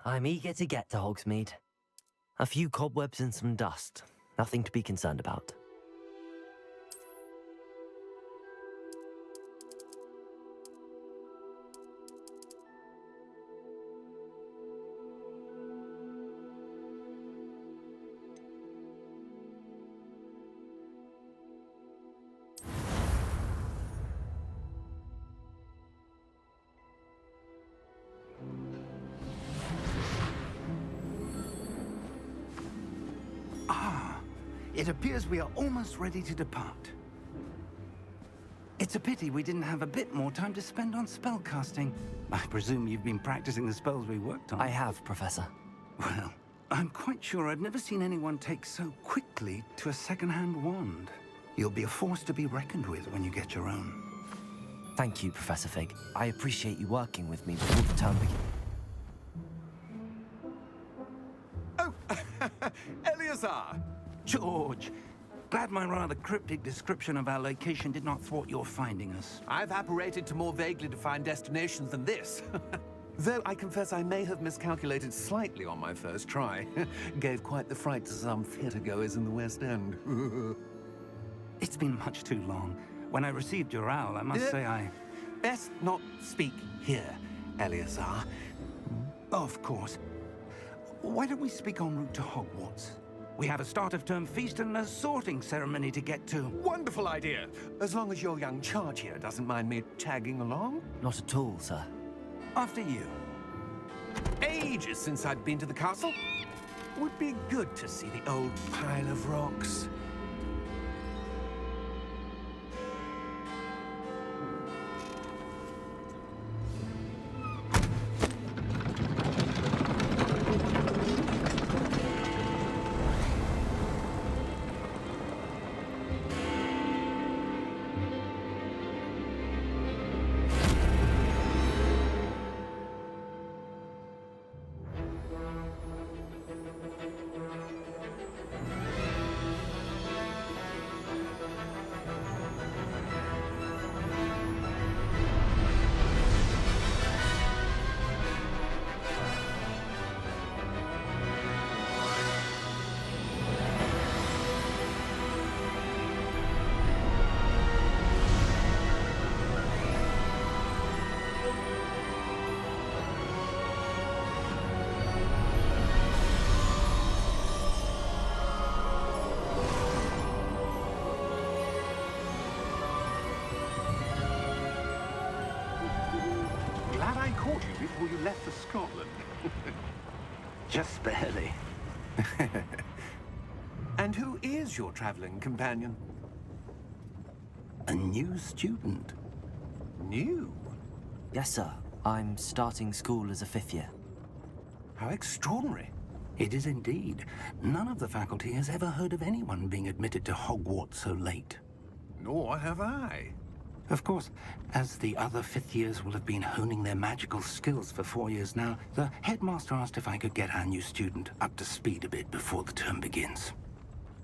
I'm eager to get to Hogsmeade. A few cobwebs and some dust. Nothing to be concerned about. It appears we are almost ready to depart. It's a pity we didn't have a bit more time to spend on spellcasting. I presume you've been practicing the spells we worked on. I have, Professor. Well, I'm quite sure I've never seen anyone take so quickly to a second-hand wand. You'll be a force to be reckoned with when you get your own. Thank you, Professor Fig. I appreciate you working with me before the term begins. Oh, Eleazar! George, glad my rather cryptic description of our location did not thwart your finding us. I've apparated to more vaguely defined destinations than this. Though I confess I may have miscalculated slightly on my first try. Gave quite the fright to some theatre-goers in the West End. It's been much too long. When I received your owl, I must say I... Best not speak here, Eleazar. Of course. Why don't we speak en route to Hogwarts? We have a start-of-term feast and a sorting ceremony to get to. Wonderful idea! As long as your young charge here doesn't mind me tagging along. Not at all, sir. After you. Ages since I'd been to the castle. Would be good to see the old pile of rocks. Glad I caught you before you left for Scotland. Just barely. And who is your traveling companion? A new student. New? Yes, sir. I'm starting school as a 5th year. How extraordinary. It is indeed. None of the faculty has ever heard of anyone being admitted to Hogwarts so late. Nor have I. Of course, as the other 5th years will have been honing their magical skills for 4 years now, the headmaster asked if I could get our new student up to speed a bit before the term begins.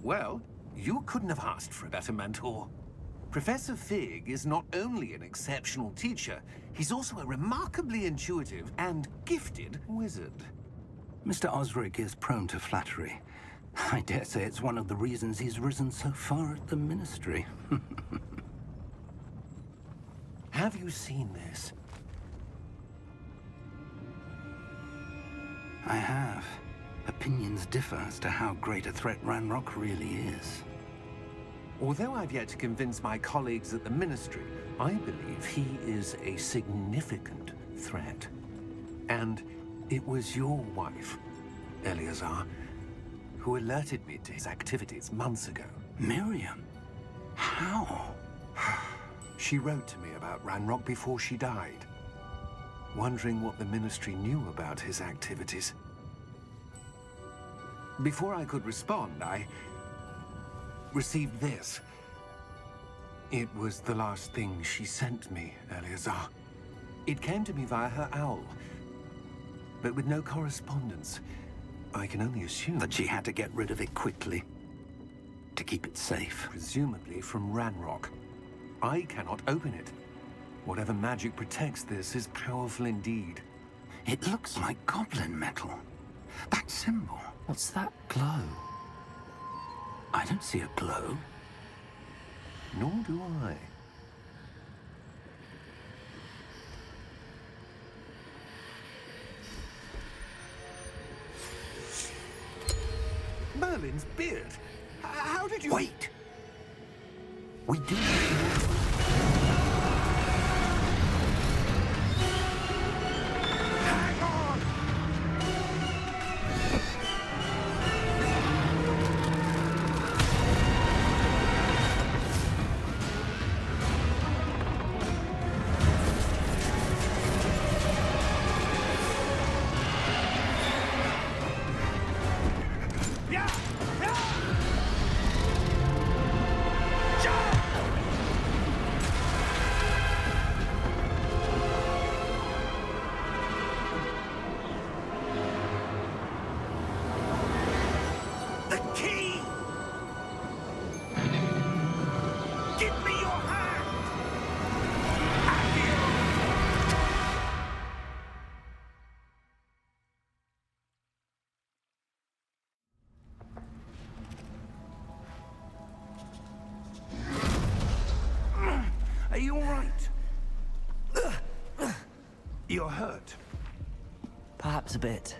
Well, you couldn't have asked for a better mentor. Professor Fig is not only an exceptional teacher, he's also a remarkably intuitive and gifted wizard. Mr. Osric is prone to flattery. I dare say it's one of the reasons he's risen so far at the Ministry. Have you seen this? I have. Opinions differ as to how great a threat Ranrock really is. Although I've yet to convince my colleagues at the Ministry, I believe he is a significant threat. And it was your wife, Eleazar, who alerted me to his activities months ago. Miriam? How? She wrote to me about Ranrock before she died, wondering what the Ministry knew about his activities. Before I could respond, I received this. It was the last thing she sent me, Eleazar. It came to me via her owl, but with no correspondence. I can only assume That she had to get rid of it quickly, to keep it safe. presumably from Ranrock. I cannot open it. Whatever magic protects this is powerful indeed. It looks like goblin metal. That symbol. What's that glow? I don't see a glow. Nor do I. Merlin's beard. How did you... Wait! We do... Hang on! Yeah! Yeah! Jump! The key! Give me your hand! Are you all right? You're hurt. Perhaps a bit.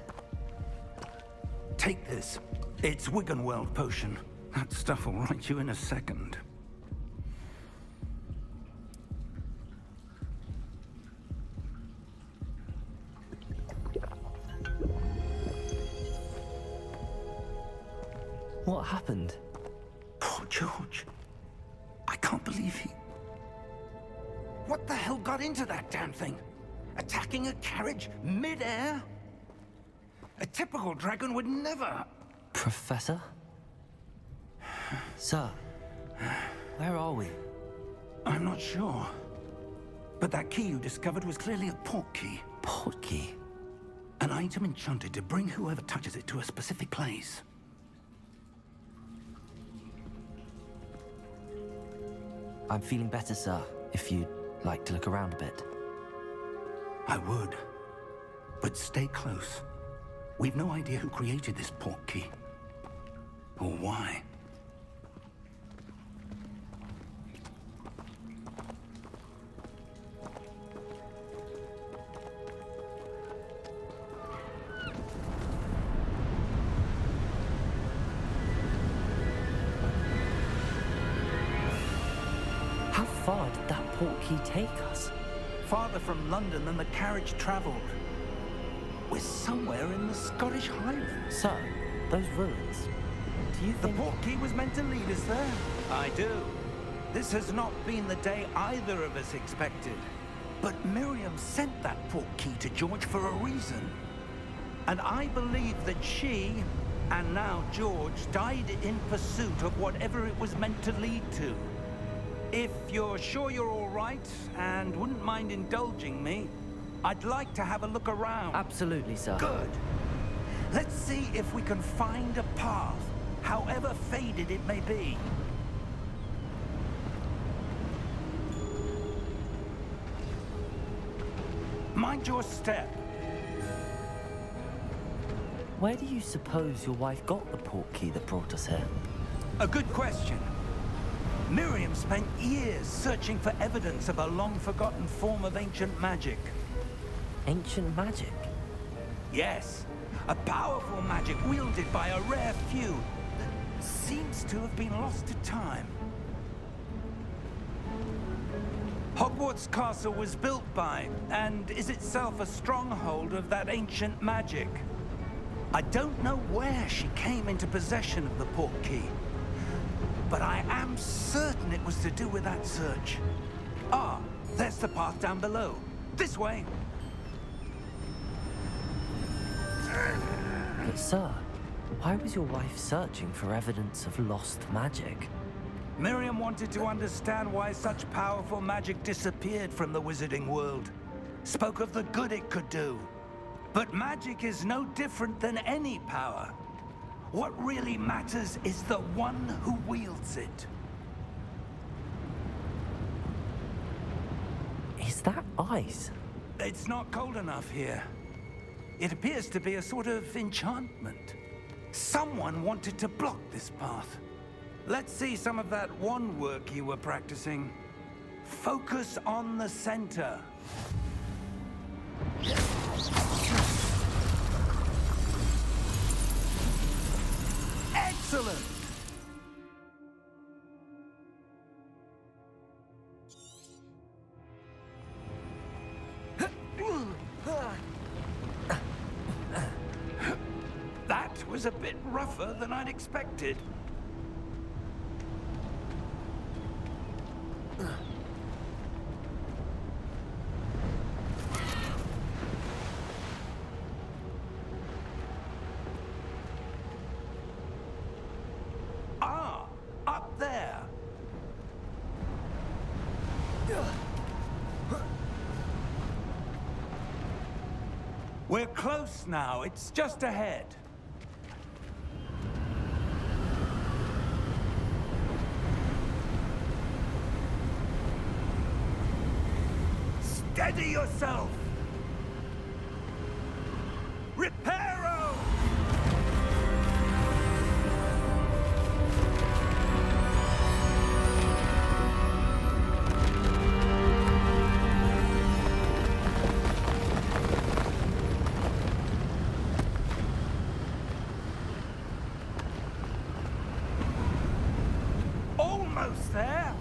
Take this. It's Wiggenweld potion. That stuff will right you in a second. What happened? Poor George. I can't believe he... What the hell got into that damn thing? Attacking a carriage mid-air? A typical dragon would never... Professor? Sir, where are we? I'm not sure. But that key you discovered was clearly a portkey. Portkey? An item enchanted to bring whoever touches it to a specific place. I'm feeling better, sir, if you'd like to look around a bit. I would. But stay close. We've no idea who created this portkey. Or why. How far did that portkey take us? Farther from London than the carriage traveled. We're somewhere in the Scottish Highlands. Sir, those ruins. Do you The think... portkey was meant to lead us there. I do. This has not been the day either of us expected. But Miriam sent that portkey to George for a reason. And I believe that she, and now George, died in pursuit of whatever it was meant to lead to. If you're sure you're all right, and wouldn't mind indulging me, I'd like to have a look around. Absolutely, sir. Good. Let's see if we can find a path, however faded it may be. Mind your step. Where do you suppose your wife got the portkey that brought us here? A good question. Miriam spent years searching for evidence of a long-forgotten form of ancient magic. Ancient magic? Yes, a powerful magic wielded by a rare few that seems to have been lost to time. Hogwarts Castle was built by, and is itself a stronghold of that ancient magic. I don't know where she came into possession of the portkey, but I am certain it was to do with that search. Ah, there's the path down below. This way. But sir, why was your wife searching for evidence of lost magic? Miriam wanted to understand why such powerful magic disappeared from the wizarding world. Spoke of the good it could do. But magic is no different than any power. What really matters is the one who wields it. Is that ice? It's not cold enough here. It appears to be a sort of enchantment. Someone wanted to block this path. Let's see some of that wand work you were practicing. Focus on the center. Excellent! That was a bit rougher than I'd expected. Ah, up there. We're close now. It's just ahead. Steady yourself! Reparo! Almost there!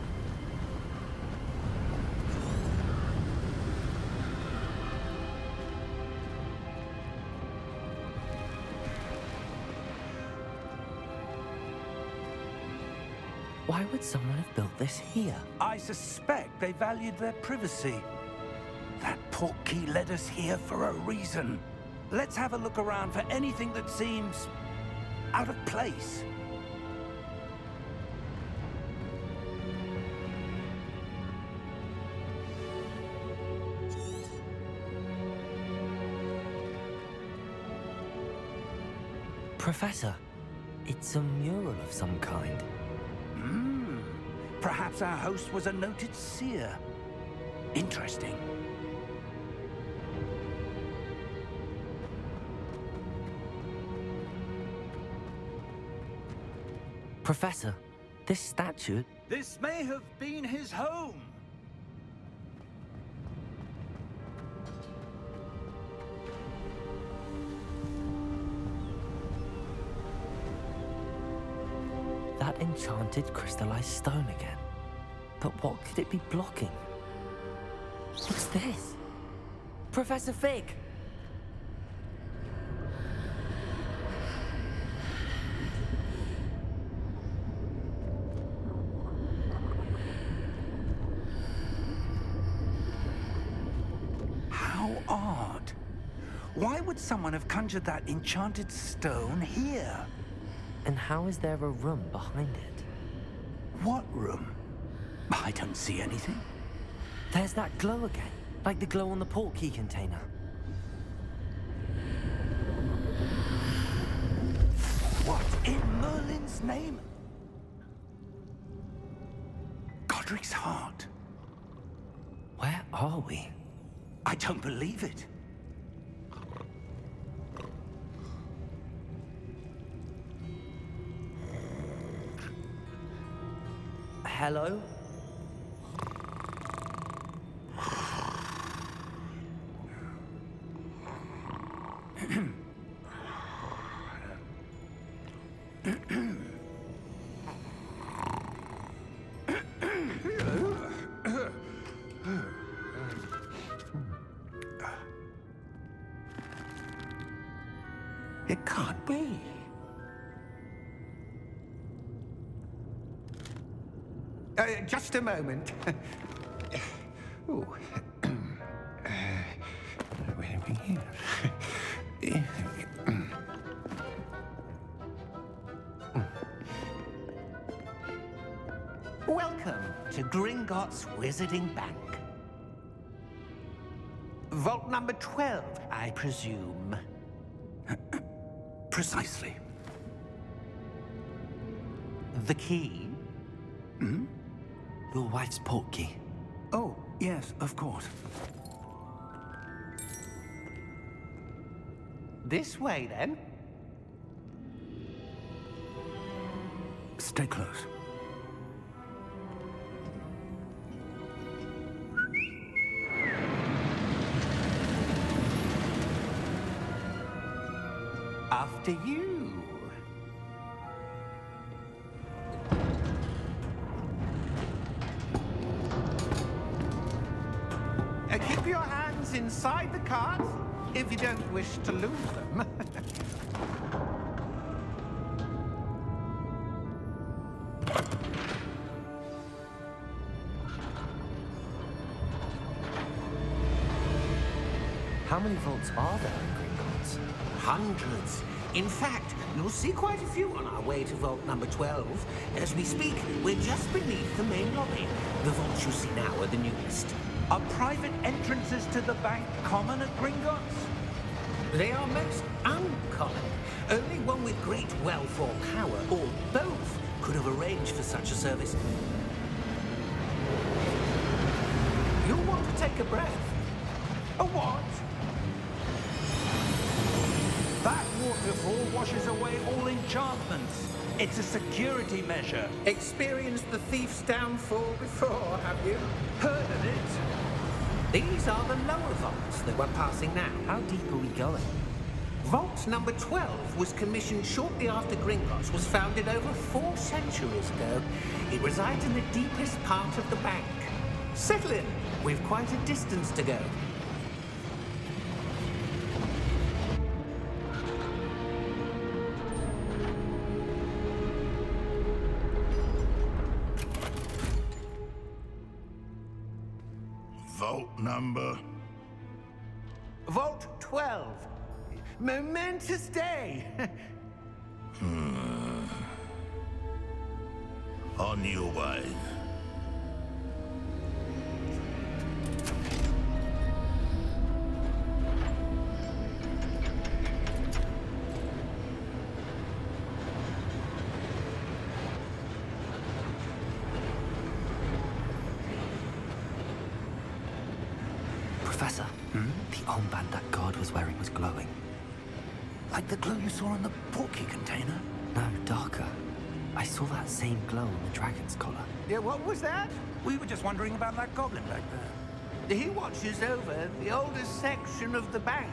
Why would someone have built this here? I suspect they valued their privacy. That Portkey led us here for a reason. Let's have a look around for anything that seems out of place. Professor, it's a mural of some kind. Perhaps our host was a noted seer. Interesting. Professor, this statue... This may have been his home. That enchanted crystallized stone again. But what could it be blocking? What's this? Professor Fig! How odd. Why would someone have conjured that enchanted stone here? And how is there a room behind it? What room? I don't see anything. There's that glow again, like the glow on the Portkey container. What in Merlin's name? Godric's heart. Where are we? I don't believe it. Hello? It can't be. Just a moment. Ooh. Where are we here? Welcome to Gringotts Wizarding Bank. Vault number 12, I presume. Precisely. The key? Your wife's Portkey. Oh, yes, of course. This way, then. Stay close. After you. Keep your hands inside the cart if you don't wish to lose them. How many vaults are there in Gringotts? Hundreds. In fact, you'll see quite a few on our way to vault number 12. As we speak, we're just beneath the main lobby. The vaults you see now are the newest. Are private entrances to the bank common at Gringotts? They are most uncommon. Only one with great wealth or power, or both, could have arranged for such a service. You'll want to take a breath. A what? That waterfall washes away all enchantments. It's a security measure. Experienced the thief's downfall before, have you? Heard of it? These are the lower vaults that we're passing now. How deep are we going? Vault number 12 was commissioned shortly after Gringotts was founded over 4 centuries ago. It resides in the deepest part of the bank. Settle in. We've quite a distance to go. Vault number? Vault 12. Momentous day. On your way. Professor, the armband that guard was wearing was glowing. Like the glow you saw on the Portkey container? No, darker. I saw that same glow on the dragon's collar. Yeah, what was that? We were just wondering about that goblin back there. He watches over the oldest section of the bank.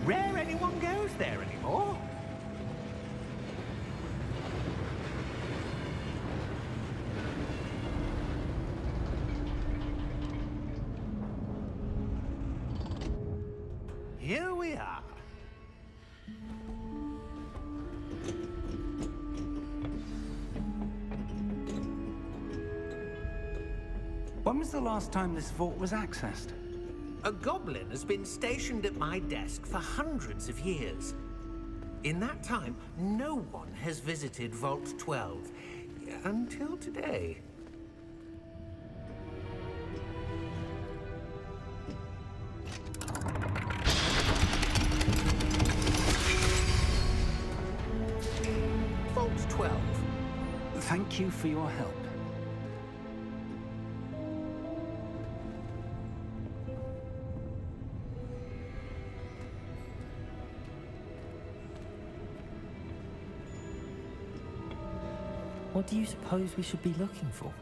Rare anyone goes there anymore. Here we are. When was the last time this vault was accessed? A goblin has been stationed at my desk for hundreds of years. In that time, no one has visited Vault 12 until today. Vault 12. Thank you for your help. What do you suppose we should be looking for?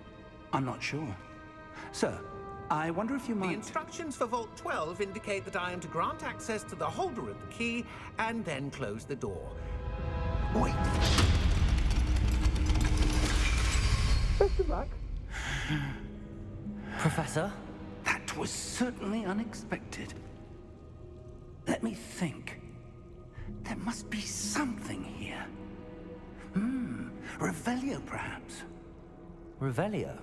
I'm not sure. Sir, I wonder if you The might... instructions for Vault 12 indicate that I am to grant access to the holder of the key and then close the door. Wait. Best of luck. Professor? That was certainly unexpected. Let me think. There must be something here. Revelio, perhaps? Revelio?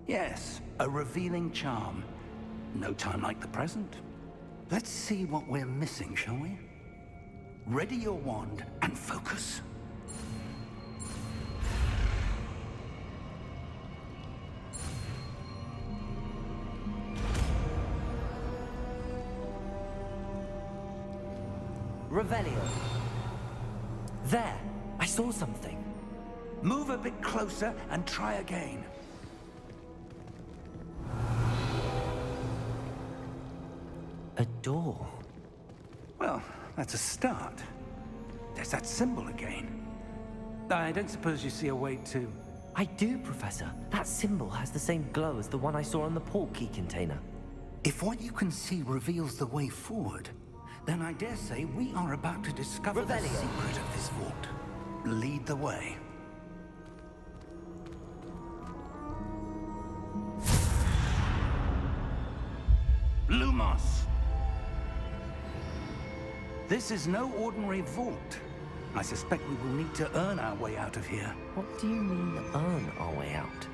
Yes, a revealing charm. No time like the present. Let's see what we're missing, shall we? Ready your wand and focus. Revelio. There! I saw something. Move a bit closer and try again. A door. Well, that's a start. There's that symbol again. I don't suppose you see a way to... I do, Professor. That symbol has the same glow as the one I saw on the Portkey container. If what you can see reveals the way forward, then I dare say we are about to discover the Revelio. secret of this vault. Lead the way. Lumos! This is no ordinary vault. I suspect we will need to earn our way out of here. What do you mean, earn our way out?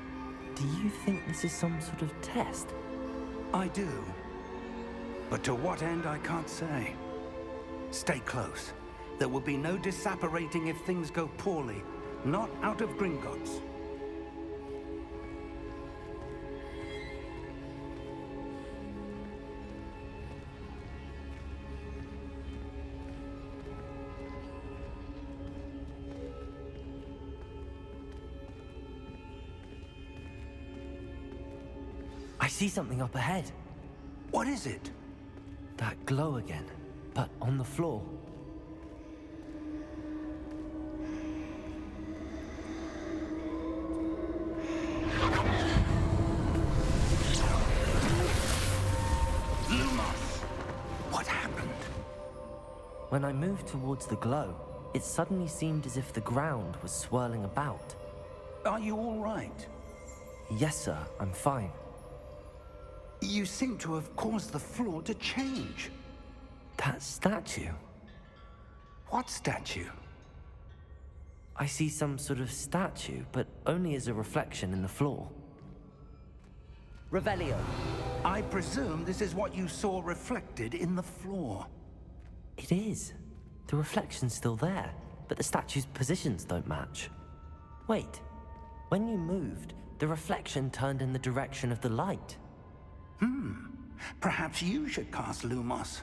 Do you think this is some sort of test? I do. But to what end, I can't say. Stay close. There will be no disapparating if things go poorly. Not out of Gringotts. I see something up ahead. What is it? That glow again, but on the floor. Lumos! What happened? When I moved towards the glow, it suddenly seemed as if the ground was swirling about. Are you all right? Yes, sir, I'm fine. You seem to have caused the floor to change. That statue? What statue? I see some sort of statue, but only as a reflection in the floor. Revelio. I presume this is what you saw reflected in the floor. It is. The reflection's still there, but the statue's positions don't match. Wait. When you moved, the reflection turned in the direction of the light. Perhaps you should cast Lumos.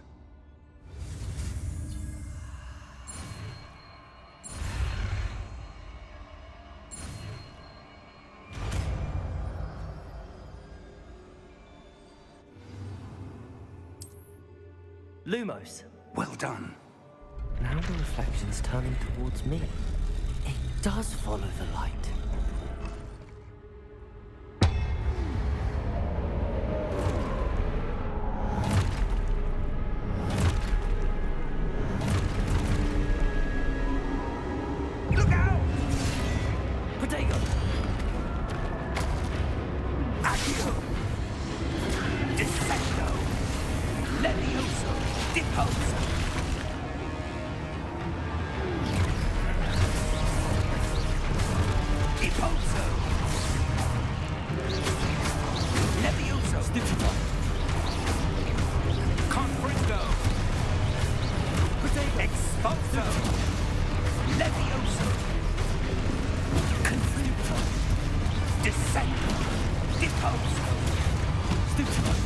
Lumos. Well done. Now the reflection's turning towards me. It does follow the light. Look out! Protego! Accio! Dissecto! Levioso! Deposo! Deposo! Levioso! Stupefy! Confringo! Protego! Expulso! Levioso! Confringo! Dissecto! Deposo! Stupefy!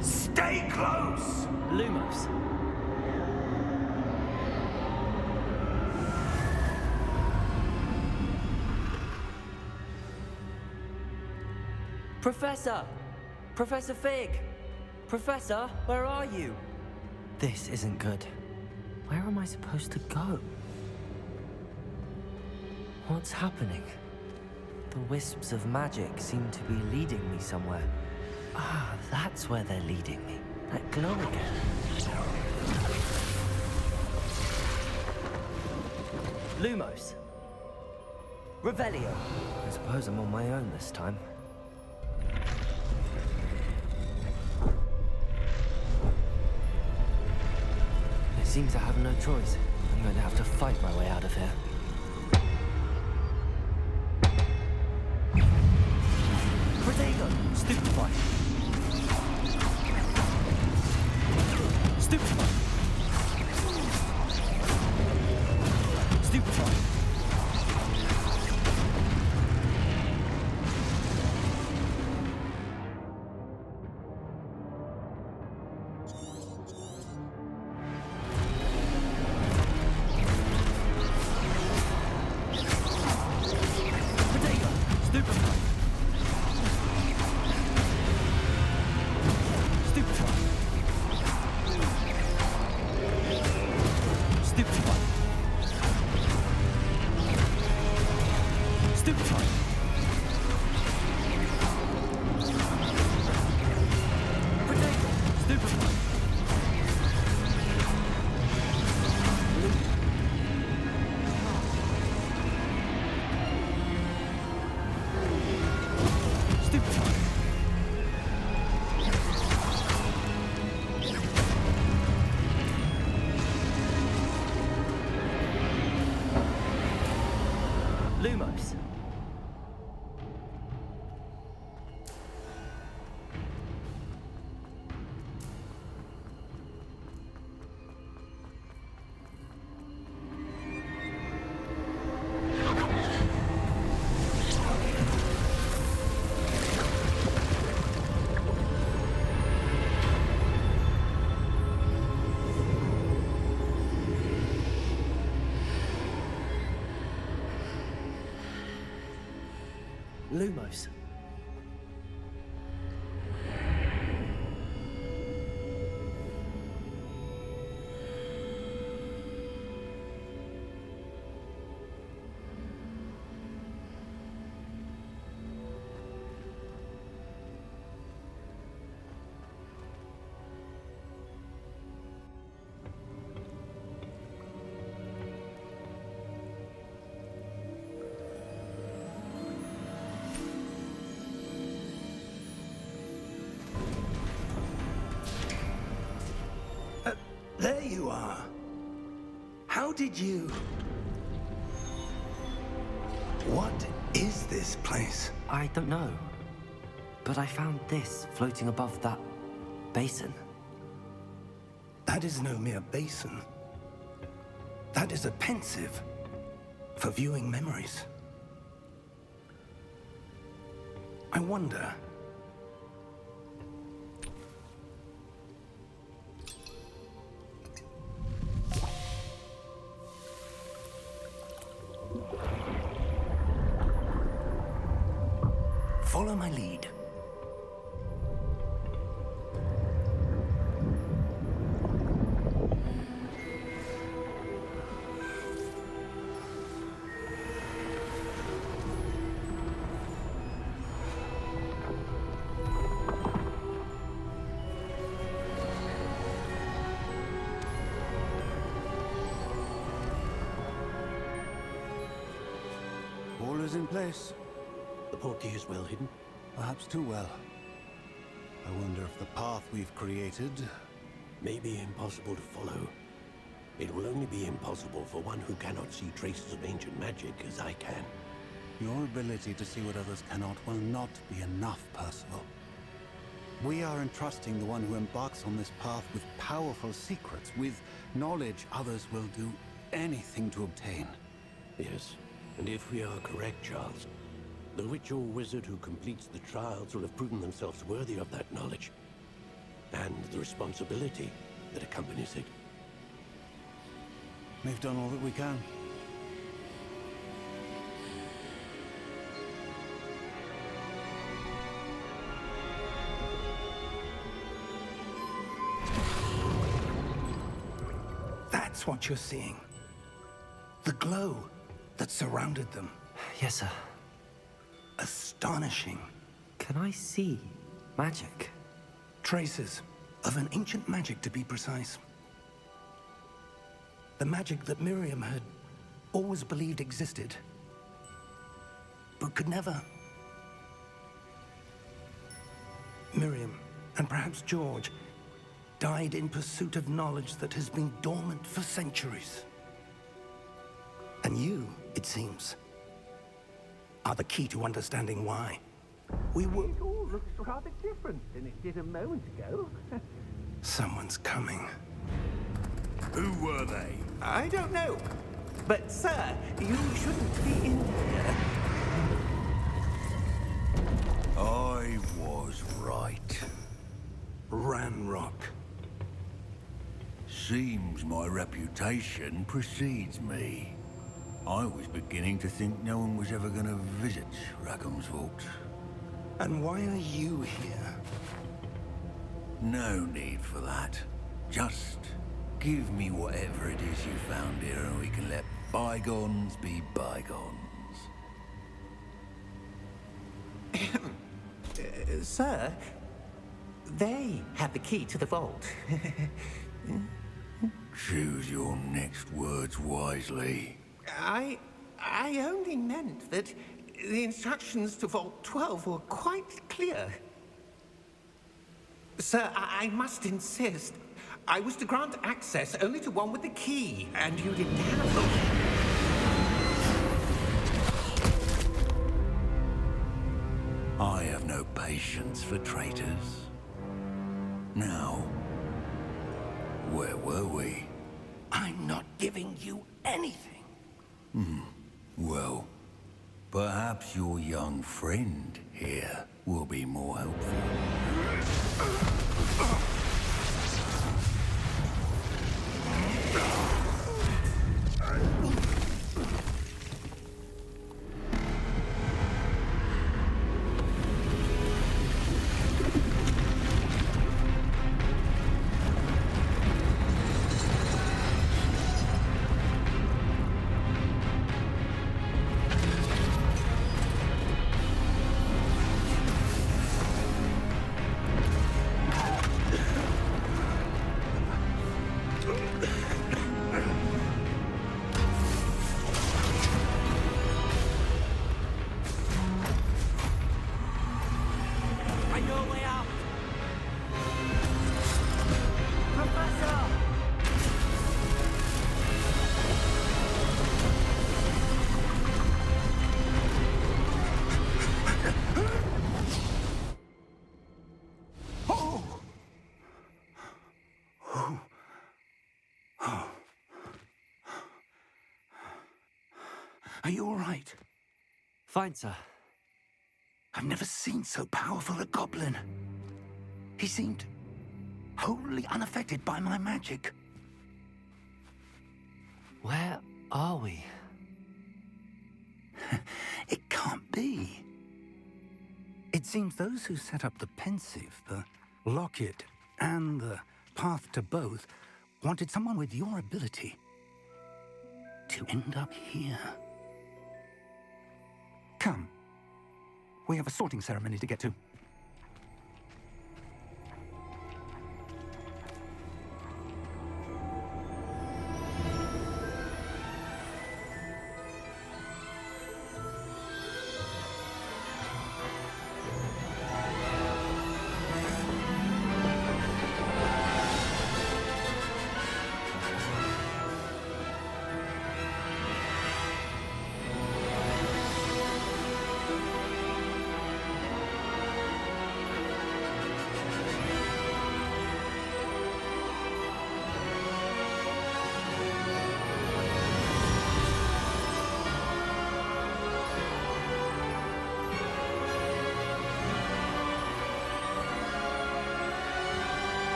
Stay close! Lumos. Professor! Professor Fig! Professor, where are you? This isn't good. Where am I supposed to go? What's happening? The wisps of magic seem to be leading me somewhere. Ah, that's where they're leading me. That glow again. Lumos. Revelio. I suppose I'm on my own this time. It seems I have no choice. I'm going to have to fight my way out of here. Protego! Stupefy! Stupefy! Stupefy! Protego! Stupefy! Stupefy. Protect. Stupefy. Lumos. Lumos. There you are. How did you... What is this place? I don't know. But I found this floating above that basin. That is no mere basin. That is a pensive for viewing memories. I wonder... Follow my lead. All is in place. The portkey is well hidden. Perhaps too well. I wonder if the path we've created... May be impossible to follow. It will only be impossible for one who cannot see traces of ancient magic as I can. Your ability to see what others cannot will not be enough, Percival. We are entrusting the one who embarks on this path with powerful secrets, with knowledge others will do anything to obtain. Yes, and if we are correct, Charles, the witch or wizard who completes the trials will have proven themselves worthy of that knowledge, and the responsibility that accompanies it. We've done all that we can. That's what you're seeing. The glow that surrounded them. Yes, sir. Astonishing. Can I see magic? Traces of an ancient magic, to be precise. The magic that Miriam had always believed existed, but could never. Miriam, and perhaps George, died in pursuit of knowledge that has been dormant for centuries. And you, it seems, are the key to understanding why. We will... It all looks rather different than it did a moment ago. Someone's coming. Who were they? I don't know. But, sir, you shouldn't be in here. I was right. Ranrock. Seems my reputation precedes me. I was beginning to think no one was ever going to visit Rackham's Vault. And why are you here? No need for that. Just give me whatever it is you found here and we can let bygones be bygones. Sir, they had the key to the vault. Choose your next words wisely. I only meant that the instructions to Vault 12 were quite clear. Sir, I must insist. I was to grant access only to one with the key, and you didn't have them. I have no patience for traitors. Now, where were we? I'm not giving you anything. Well, perhaps your young friend here will be more helpful. Are you all right? Fine, sir. I've never seen so powerful a goblin. He seemed wholly unaffected by my magic. Where are we? It can't be. It seems those who set up the pensive, the locket, and the path to both wanted someone with your ability to end up here. Come. We have a sorting ceremony to get to.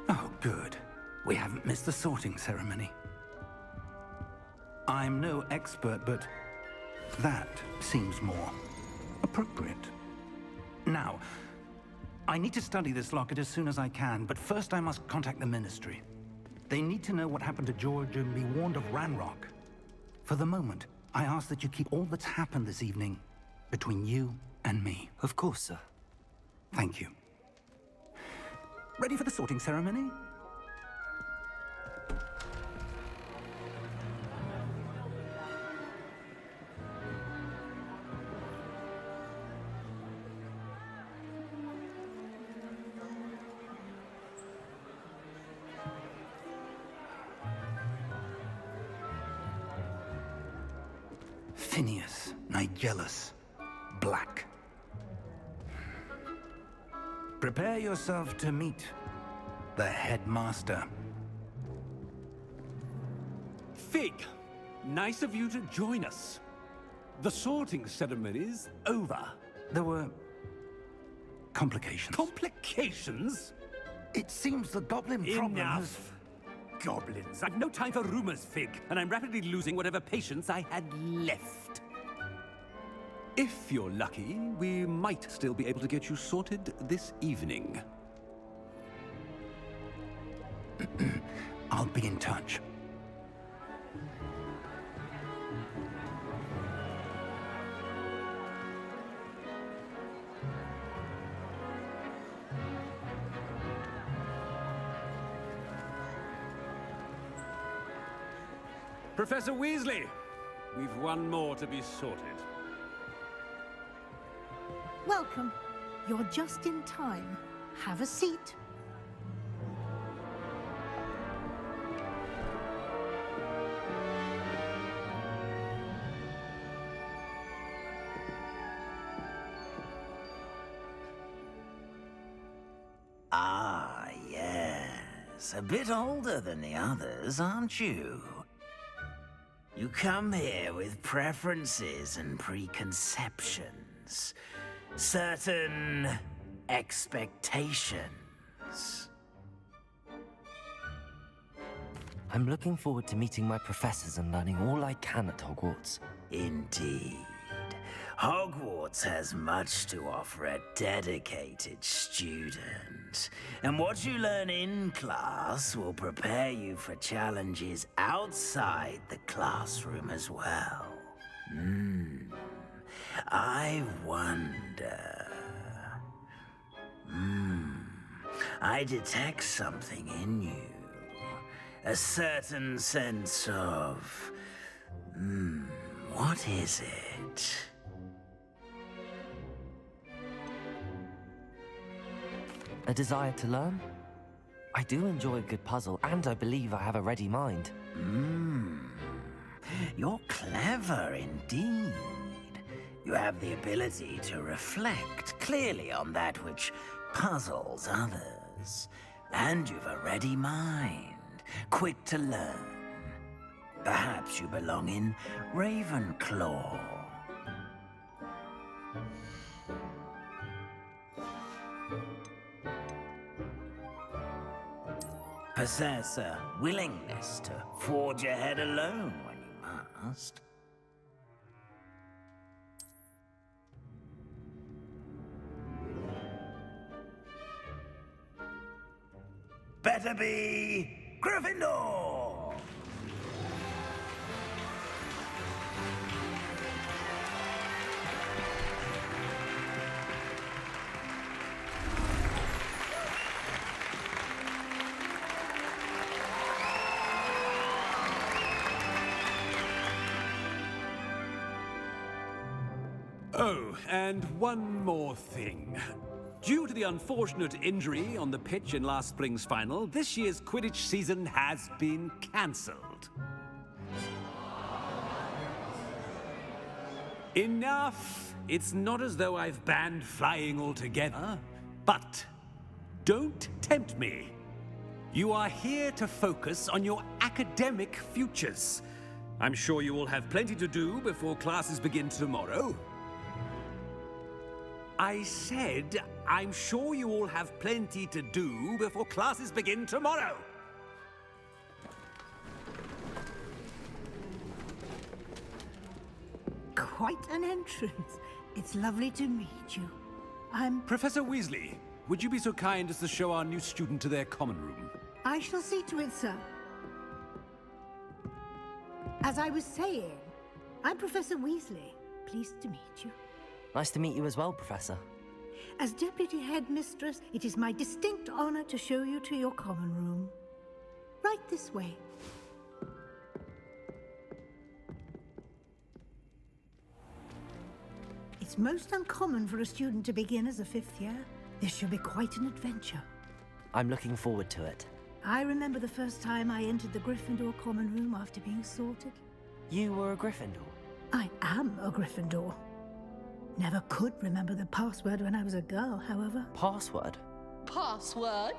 Oh, good. We haven't missed the sorting ceremony. I'm no expert, but that seems more appropriate. Now, I need to study this locket as soon as I can, but first I must contact the Ministry. They need to know what happened to George and be warned of Ranrock. For the moment, I ask that you keep all that's happened this evening between you and me. Of course, sir. Thank you. Ready for the sorting ceremony? Phineas, Nigellus, Black. Prepare yourself to meet the headmaster. Fig, nice of you to join us. The sorting ceremony's over. There were complications. Complications? It seems the goblin problem has... Enough! Goblins. I've no time for rumors, Fig, and I'm rapidly losing whatever patience I had left. If you're lucky, we might still be able to get you sorted this evening. I'll be in touch. Professor Weasley, we've one more to be sorted. Welcome. You're just in time. Have a seat. Ah, yes. A bit older than the others, aren't you? You come here with preferences and preconceptions. Certain expectations. I'm looking forward to meeting my professors and learning all I can at Hogwarts. Indeed. Hogwarts has much to offer a dedicated student. And what you learn in class will prepare you for challenges outside the classroom as well. I wonder... I detect something in you. A certain sense of... what is it? A desire to learn? I do enjoy a good puzzle, and I believe I have a ready mind. You're clever indeed. You have the ability to reflect clearly on that which puzzles others. And you've a ready mind, quick to learn. Perhaps you belong in Ravenclaw. Possess a willingness to forge ahead alone when you must. Better be Gryffindor! Oh, and one more thing. Due to the unfortunate injury on the pitch in last spring's final, this year's Quidditch season has been cancelled. Enough! It's not as though I've banned flying altogether, but don't tempt me. You are here to focus on your academic futures. I'm sure you will have plenty to do before classes begin tomorrow. I said, I'm sure you all have plenty to do before classes begin tomorrow. Quite an entrance. It's lovely to meet you. Professor Weasley, would you be so kind as to show our new student to their common room? I shall see to it, sir. As I was saying, I'm Professor Weasley. Pleased to meet you. Nice to meet you as well, Professor. As Deputy Headmistress, it is my distinct honor to show you to your common room. Right this way. It's most uncommon for a student to begin as a fifth year. This should be quite an adventure. I'm looking forward to it. I remember the first time I entered the Gryffindor common room after being sorted. You were a Gryffindor? I am a Gryffindor. Never could remember the password when I was a girl, however. Password? Password?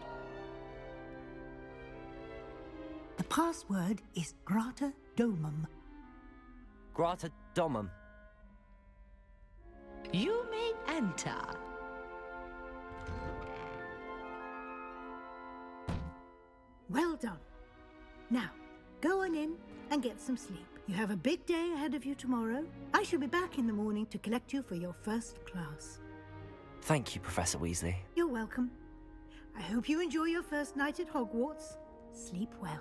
The password is Grata Domum. Grata Domum. You may enter. Well done. Now, go on in and get some sleep. You have a big day ahead of you tomorrow. I shall be back in the morning to collect you for your first class. Thank you, Professor Weasley. You're welcome. I hope you enjoy your first night at Hogwarts. Sleep well.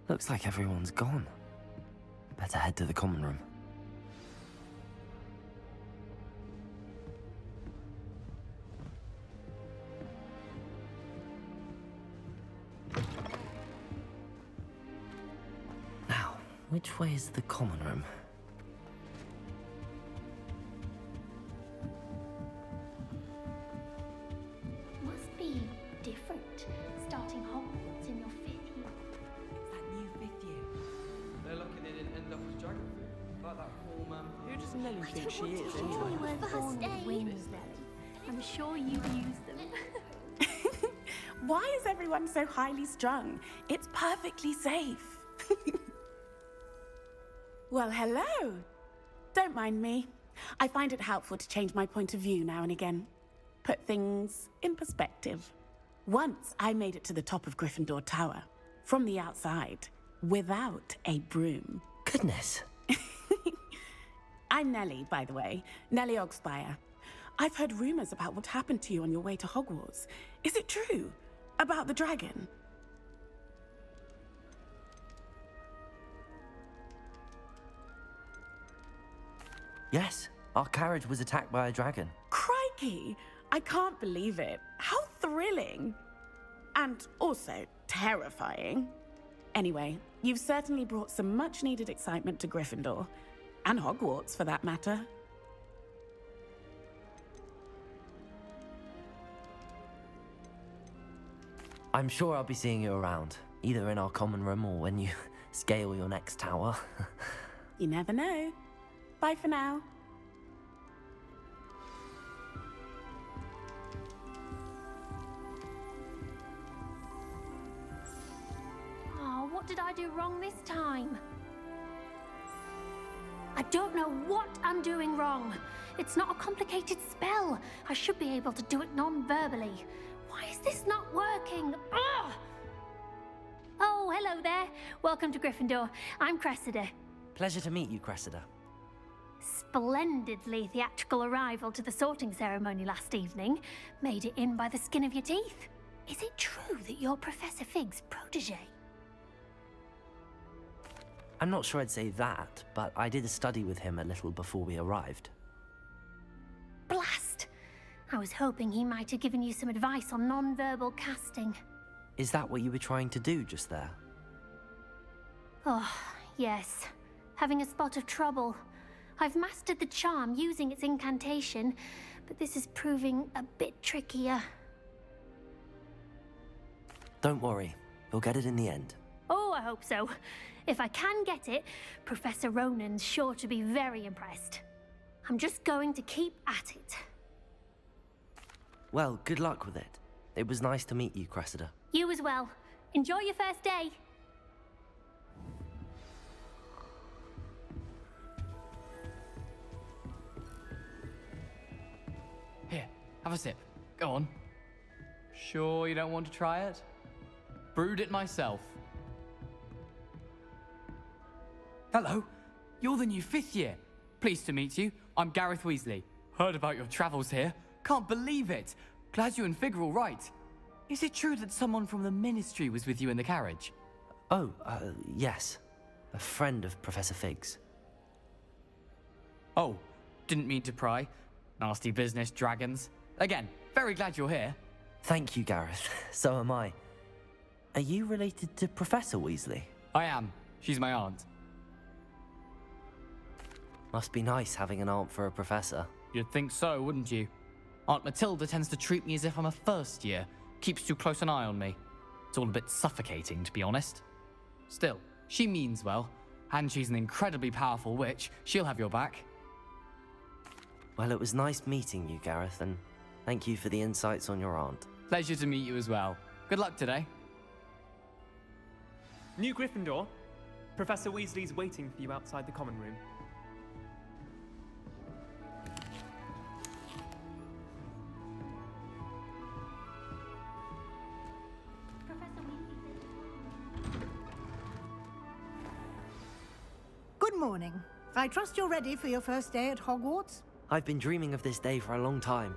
Looks like everyone's gone. Better head to the common room. Now, which way is the common room? Must be different, starting Hogwarts in your 5th year. They're lucky they didn't end up as dragon food, like that poor man. Who does Nelly think she is You anyway? were born with wings, Nelly. I'm sure you use them. Why is everyone so highly strung? It's perfectly safe. Well, hello. Don't mind me. I find it helpful to change my point of view now and again. Put things in perspective. Once I made it to the top of Gryffindor Tower, from the outside, without a broom. Goodness. I'm Nellie, by the way. Nellie Ogspire. I've heard rumors about what happened to you on your way to Hogwarts. Is it true? About the dragon? Yes, our carriage was attacked by a dragon. Crikey! I can't believe it. How thrilling! And also terrifying. Anyway, you've certainly brought some much-needed excitement to Gryffindor. And Hogwarts, for that matter. I'm sure I'll be seeing you around, either in our common room or when you scale your next tower. You never know. Bye for now. Oh, what did I do wrong this time? I don't know what I'm doing wrong. It's not a complicated spell. I should be able to do it non-verbally. Why is this not working? Ugh! Oh, hello there. Welcome to Gryffindor. I'm Cressida. Pleasure to meet you, Cressida. Splendidly theatrical arrival to the sorting ceremony last evening. Made it in by the skin of your teeth. Is it true that you're Professor Fig's protege? I'm not sure I'd say that, but I did a study with him a little before we arrived. Blast! I was hoping he might have given you some advice on non-verbal casting. Is that what you were trying to do just there? Oh, yes. Having a spot of trouble. I've mastered the charm using its incantation, but this is proving a bit trickier. Don't worry, you'll get it in the end. Oh, I hope so. If I can get it, Professor Ronan's sure to be very impressed. I'm just going to keep at it. Well, good luck with it. It was nice to meet you, Cressida. You as well. Enjoy your first day. Here, have a sip. Go on. Sure you don't want to try it? Brewed it myself. Hello, you're the new 5th year. Pleased to meet you. I'm Gareth Weasley. Heard about your travels here. Can't believe it. Glad you and Fig are all right. Is it true that someone from the Ministry was with you in the carriage? Oh, yes. A friend of Professor Fig's. Oh, didn't mean to pry. Nasty business, dragons. Again, very glad you're here. Thank you, Gareth. So am I. Are you related to Professor Weasley? I am. She's my aunt. Must be nice having an aunt for a professor. You'd think so, wouldn't you? Aunt Matilda tends to treat me as if I'm a first year. Keeps too close an eye on me. It's all a bit suffocating, to be honest. Still, she means well, and she's an incredibly powerful witch. She'll have your back. Well, it was nice meeting you, Gareth, and thank you for the insights on your aunt. Pleasure to meet you as well. Good luck today. New Gryffindor? Professor Weasley's waiting for you outside the common room. Good morning. I trust you're ready for your first day at Hogwarts? I've been dreaming of this day for a long time.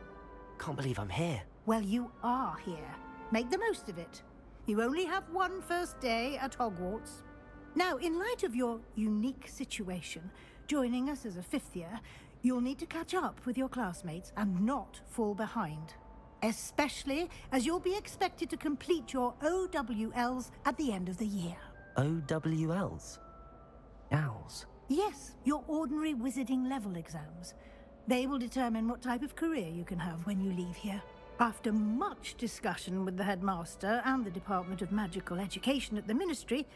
Can't believe I'm here. Well, you are here. Make the most of it. You only have one first day at Hogwarts. Now, in light of your unique situation, joining us as a fifth year, you'll need to catch up with your classmates and not fall behind. Especially as you'll be expected to complete your OWLs at the end of the year. OWLs? Owls? Yes, your ordinary wizarding level exams. They will determine what type of career you can have when you leave here. After much discussion with the headmaster and the Department of Magical Education at the Ministry,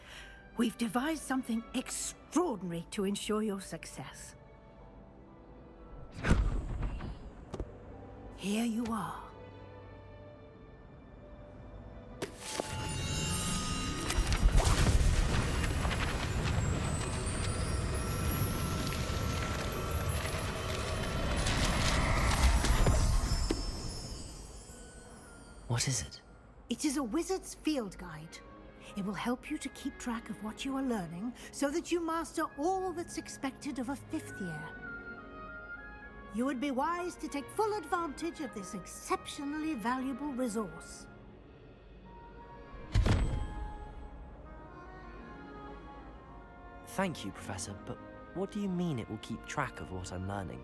we've devised something extraordinary to ensure your success. Here you are. What is it? It is a wizard's field guide. It will help you to keep track of what you are learning so that you master all that's expected of a fifth year. You would be wise to take full advantage of this exceptionally valuable resource. Thank you, Professor, but what do you mean it will keep track of what I'm learning?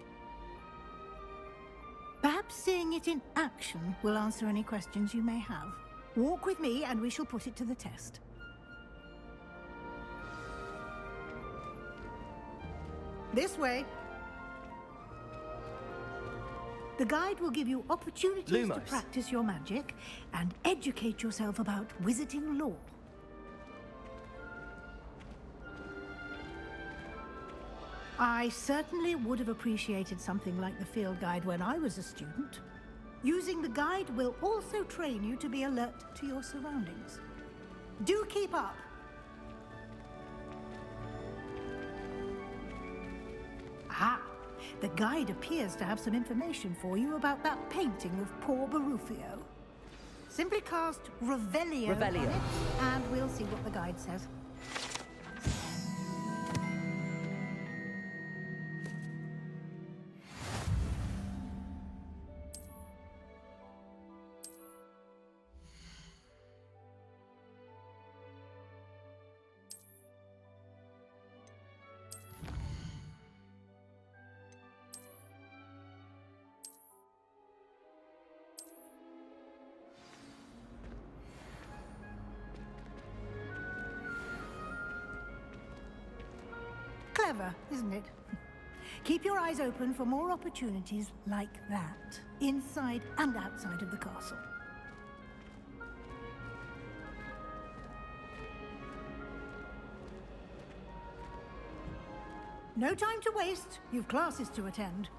Perhaps seeing it in action will answer any questions you may have. Walk with me and we shall put it to the test. This way. The guide will give you opportunities to practice your magic and educate yourself about wizarding lore. I certainly would have appreciated something like the field guide when I was a student. Using the guide will also train you to be alert to your surroundings. Do keep up! Ah, the guide appears to have some information for you about that painting of poor Barufio. Simply cast Revelio on it, and we'll see what the guide says. Clever, isn't it? Keep your eyes open for more opportunities like that, inside and outside of the castle. No time to waste. You've classes to attend.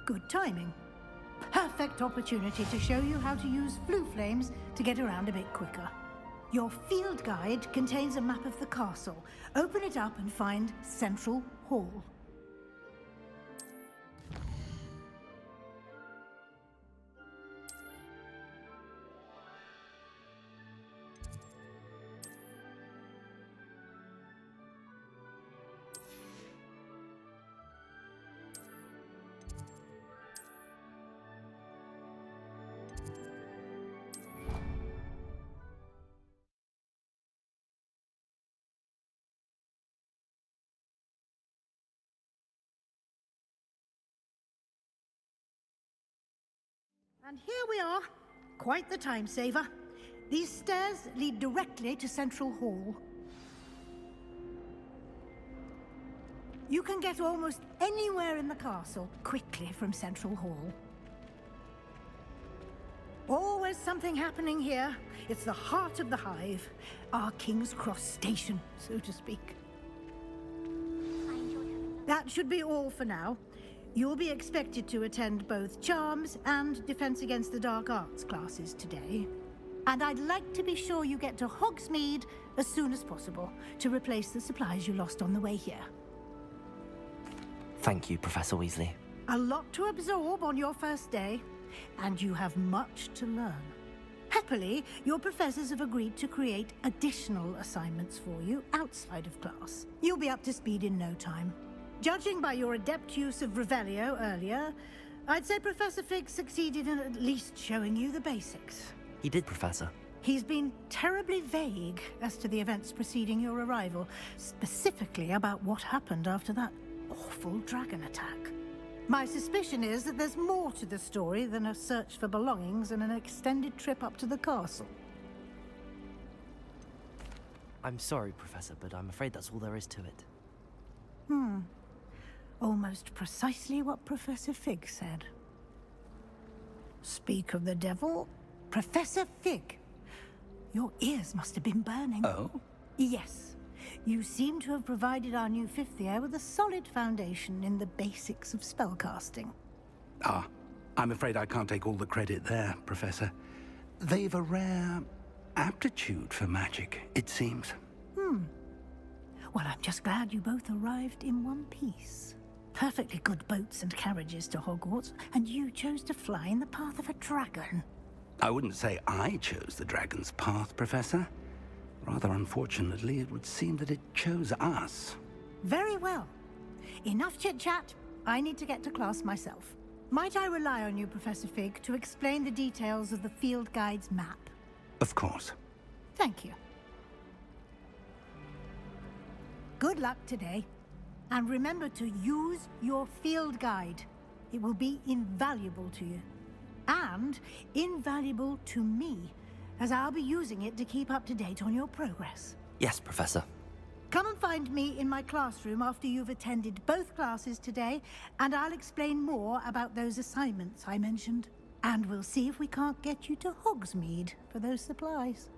Good timing. Perfect opportunity to show you how to use flue flames to get around a bit quicker. Your field guide contains a map of the castle. Open it up and find Central Hall. And here we are. Quite the time saver. These stairs lead directly to Central Hall. You can get almost anywhere in the castle quickly from Central Hall. Always something happening here. It's the heart of the hive. Our King's Cross station, so to speak. I enjoy having That should be all for now. You'll be expected to attend both Charms and Defense Against the Dark Arts classes today. And I'd like to be sure you get to Hogsmeade as soon as possible to replace the supplies you lost on the way here. Thank you, Professor Weasley. A lot to absorb on your first day, and you have much to learn. Happily, your professors have agreed to create additional assignments for you outside of class. You'll be up to speed in no time. Judging by your adept use of Revelio earlier, I'd say Professor Fig succeeded in at least showing you the basics. He did, Professor. He's been terribly vague as to the events preceding your arrival, specifically about what happened after that awful dragon attack. My suspicion is that there's more to the story than a search for belongings and an extended trip up to the castle. I'm sorry, Professor, but I'm afraid that's all there is to it. Almost precisely what Professor Fig said. Speak of the devil, Professor Fig. Your ears must have been burning. Oh? Yes. You seem to have provided our new fifth year with a solid foundation in the basics of spellcasting. Ah, I'm afraid I can't take all the credit there, Professor. They've a rare aptitude for magic, it seems. Well, I'm just glad you both arrived in one piece. Perfectly good boats and carriages to Hogwarts, and you chose to fly in the path of a dragon. I wouldn't say I chose the dragon's path, Professor. Rather unfortunately, it would seem that it chose us. Very well. Enough chit-chat. I need to get to class myself. Might I rely on you, Professor Fig, to explain the details of the field guide's map? Of course. Thank you. Good luck today. And remember to use your field guide. It will be invaluable to you. And invaluable to me, as I'll be using it to keep up to date on your progress. Yes, Professor. Come and find me in my classroom after you've attended both classes today, and I'll explain more about those assignments I mentioned. And we'll see if we can't get you to Hogsmeade for those supplies.